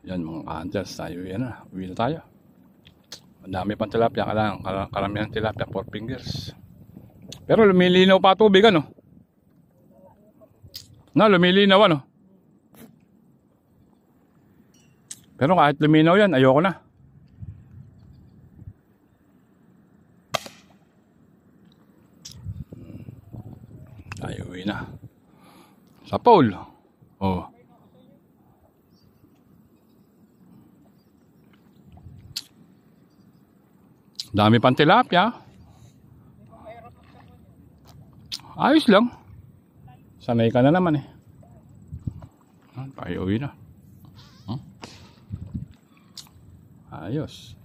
Yan mga ka-hunters, tayo yan na. Uwi na tayo. Madami pang tilapia. Karamihan tilapia, 4 fingers. Pero lumilinaw pa tubig ano? Na, lumilinaw ano? Pero kahit luminaw yan, ayoko na. Tayo uwi na. Sa pole. Oh. Dami pang tilapia. Ayos lang. Sanay ka na naman eh. Tayo uwi na. Ayos.